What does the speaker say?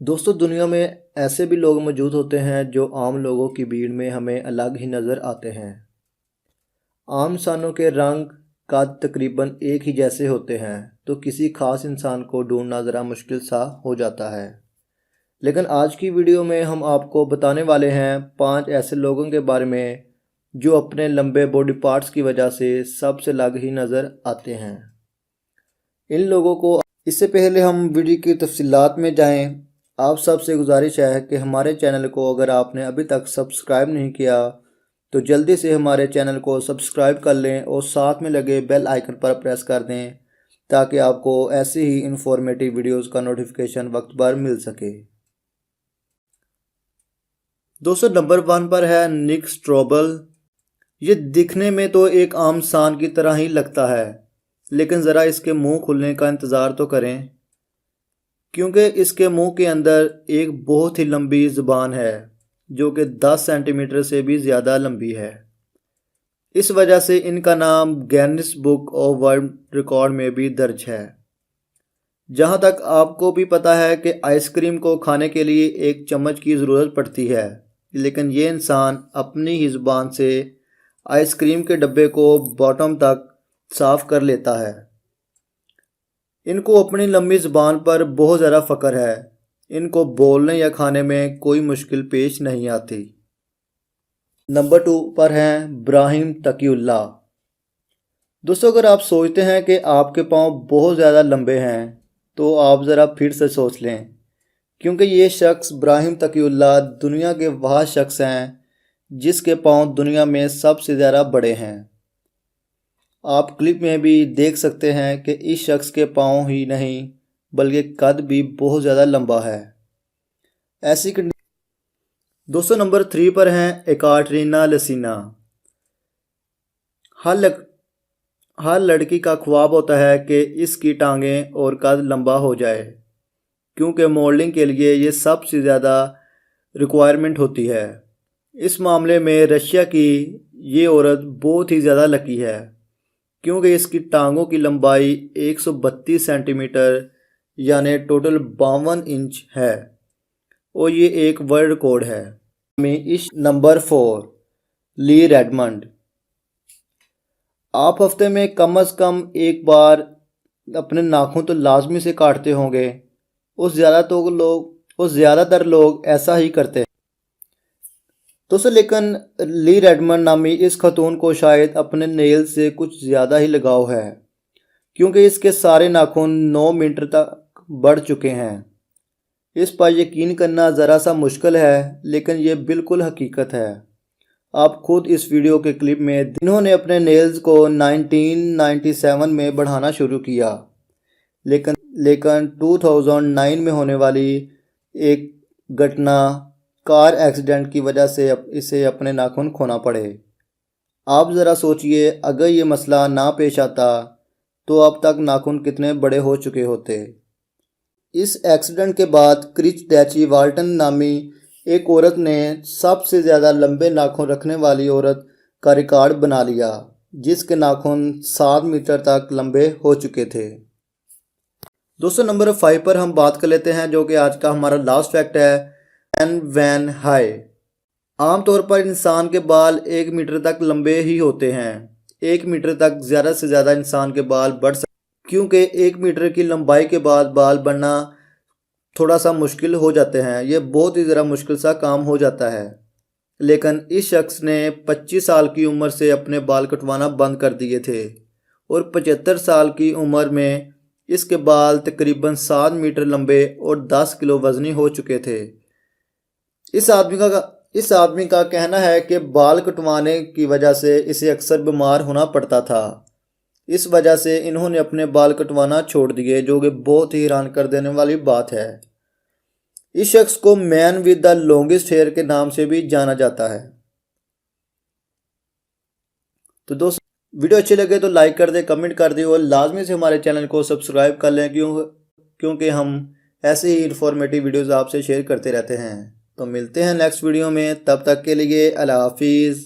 दोस्तों, दुनिया में ऐसे भी लोग मौजूद होते हैं जो आम लोगों की भीड़ में हमें अलग ही नज़र आते हैं। आम इंसानों के रंग कद तकरीबन एक ही जैसे होते हैं, तो किसी खास इंसान को ढूंढना ज़रा मुश्किल सा हो जाता है। लेकिन आज की वीडियो में हम आपको बताने वाले हैं 5 ऐसे लोगों के बारे में जो अपने लंबे बॉडी पार्ट्स की वजह से सबसे अलग ही नज़र आते हैं। इन लोगों को इससे पहले हम वीडियो की तफसीलात में जाएं, आप सबसे गुजारिश है कि हमारे चैनल को अगर आपने अभी तक सब्सक्राइब नहीं किया तो जल्दी से हमारे चैनल को सब्सक्राइब कर लें और साथ में लगे बेल आइकन पर प्रेस कर दें ताकि आपको ऐसी ही इंफॉर्मेटिव वीडियोस का नोटिफिकेशन वक्त पर मिल सके। दोस्तों, नंबर 1 पर है निक स्ट्रोबल। ये दिखने में तो एक आम इंसान की तरह ही लगता है, लेकिन ज़रा इसके मुंह खुलने का इंतज़ार तो करें, क्योंकि इसके मुंह के अंदर एक बहुत ही लंबी ज़ुबान है जो कि 10 सेंटीमीटर से भी ज़्यादा लंबी है। इस वजह से इनका नाम Guinness book of world record में भी दर्ज है। जहां तक आपको भी पता है कि आइसक्रीम को खाने के लिए एक चम्मच की ज़रूरत पड़ती है, लेकिन ये इंसान अपनी ही ज़ुबान से आइसक्रीम के डब्बे को बॉटम तक साफ़ कर लेता है। इनको अपनी लंबी ज़ुबान पर बहुत ज़्यादा फ़ख्र है। इनको बोलने या खाने में कोई मुश्किल पेश नहीं आती। नंबर 2 पर हैं इब्राहिम तकीउल्लाह। दोस्तों, अगर आप सोचते हैं कि आपके पाँव बहुत ज़्यादा लंबे हैं तो आप ज़रा फिर से सोच लें, क्योंकि ये शख्स इब्राहिम तकीउल्लाह दुनिया के वह शख्स हैं जिसके पाँव दुनिया में सबसे ज़्यादा बड़े हैं। आप क्लिप में भी देख सकते हैं कि इस शख्स के पाँव ही नहीं बल्कि कद भी बहुत ज़्यादा लंबा है। ऐसी दोस्तों, नंबर 3 पर हैं एकाटरीना लसीना। हर लड़की का ख्वाब होता है कि इसकी टांगें और कद लंबा हो जाए, क्योंकि मॉडलिंग के लिए ये सबसे ज़्यादा रिक्वायरमेंट होती है। इस मामले में रशिया की ये औरत बहुत ही ज़्यादा लकी है, क्योंकि इसकी टांगों की लंबाई 132 सेंटीमीटर यानी टोटल 52 इंच है और ये एक वर्ल्ड रिकॉर्ड है। इस नंबर 4 ली रेडमंड। आप हफ्ते में कम से कम एक बार अपने नाखून तो लाजमी से काटते होंगे और ज़्यादातर लोग ऐसा ही करते हैं। दोस्तों, लेकिन ली रेडमंड नामी इस खतून को शायद अपने नेल से कुछ ज़्यादा ही लगाव है, क्योंकि इसके सारे नाखून 9 मीटर तक बढ़ चुके हैं। इस पर यकीन करना ज़रा सा मुश्किल है, लेकिन ये बिल्कुल हकीकत है। आप खुद इस वीडियो के क्लिप में इन्होंने अपने नेल्स को 1997 में बढ़ाना शुरू किया, लेकिन 2009 में होने वाली एक घटना कार एक्सीडेंट की वजह से इसे अपने नाखून खोना पड़े। आप ज़रा सोचिए, अगर ये मसला ना पेश आता तो अब तक नाखून कितने बड़े हो चुके होते। इस एक्सीडेंट के बाद क्रिच डैची वाल्टन नामी एक औरत ने सबसे ज़्यादा लंबे नाखून रखने वाली औरत का रिकॉर्ड बना लिया, जिसके नाखून 7 मीटर तक लंबे हो चुके थे। दोस्तों, नंबर 5 पर हम बात कर लेते हैं, जो कि आज का हमारा लास्ट फैक्ट है, एन वैन हाई। आमतौर पर इंसान के बाल 1 मीटर तक लंबे ही होते हैं। 1 मीटर तक ज़्यादा से ज़्यादा इंसान के बाल बढ़ सकते, क्योंकि 1 मीटर की लंबाई के बाद बाल बढ़ना थोड़ा सा मुश्किल हो जाते हैं। ये बहुत ही ज़रा मुश्किल सा काम हो जाता है। लेकिन इस शख्स ने 25 साल की उम्र से अपने बाल कटवाना बंद कर दिए थे और 75 साल की उम्र में इसके बाल तकरीबन 7 मीटर लंबे और 10 किलो वज़नी हो चुके थे। इस आदमी का कहना है कि बाल कटवाने की वजह से इसे अक्सर बीमार होना पड़ता था। इस वजह से इन्होंने अपने बाल कटवाना छोड़ दिए, जो कि बहुत ही हैरान कर देने वाली बात है। इस शख्स को man with the longest hair के नाम से भी जाना जाता है। तो दोस्तों, वीडियो अच्छे लगे तो लाइक कर दें, कमेंट कर दें और लाजमी से हमारे चैनल को सब्सक्राइब कर लें, क्योंकि हम ऐसे ही इंफॉर्मेटिव वीडियोज़ आपसे शेयर करते रहते हैं। तो मिलते हैं नेक्स्ट वीडियो में, तब तक के लिए अल्लाह हाफिज़।